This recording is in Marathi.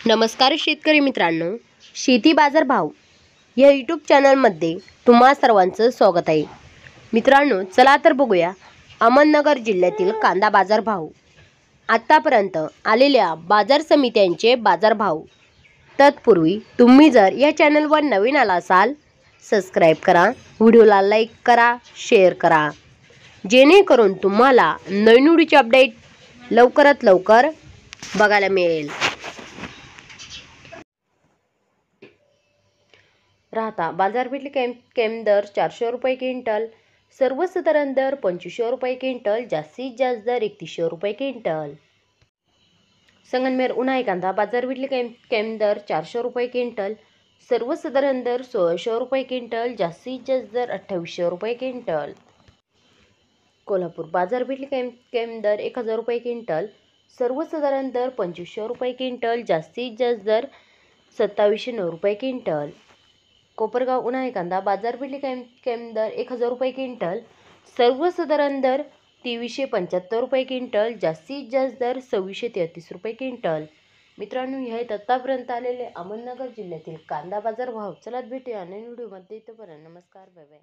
नमस्कार शेतकरी मित्रांनो, शेती बाजार भाव या यूट्यूब चॅनलमध्ये तुम्हा सर्वांचं स्वागत आहे। मित्रांनो, चला तर बघूया अहमदनगर जिल्ह्यातील कांदा बाजार भाव, आतापर्यंत आलेल्या बाजार समित्यांचे बाजार भाव। तत्पूर्वी तुम्ही जर या चॅनलवर नवीन आला असाल, सबस्क्राइब करा, व्हिडिओला लाईक करा, शेअर करा, जेणेकरून तुम्हाला नवीन व्हिडिओचे अपडेट लवकरात लवकर बघायला मिळेल। राहता बाजारपेठ कॅम दर 400 रुपये क्विंटल, सर्वसाधारण दर 2500 रुपये क्विंटल, जास्तीत जास्त दर 3100 रुपये क्विंटल। संगमनेर उन्हाळी कांदा बाजारपेठ कॅम दर 400 रुपये क्विंटल, सर्वसाधारण दर 1600 रुपये क्विंटल, जास्तीत जास्त दर 2800 रुपये क्विंटल। कोल्हापूर बाजारपेठ कॅम दर 1000 रुपये क्विंटल, सर्वसाधारण दर 2500 रुपये क्विंटल, जास्तीत जास्त दर 2709 रुपये क्विंटल। कोपरगाव उन्हाळी कांदा बाजारपेठ कॅम दर 1000 रुपये क्विंटल, सर्वसाधारण दर 2375 रुपये क्विंटल, जास्तीत जास्त दर 2633 रुपये क्विंटल। मित्रांनो, हे आहेत आतापर्यंत आलेले अहमदनगर जिल्ह्यातील कांदा बाजार भाव। चला भेटूया नवीन व्हिडिओमध्ये, तोपर्यंत नमस्कार, बाय बाय।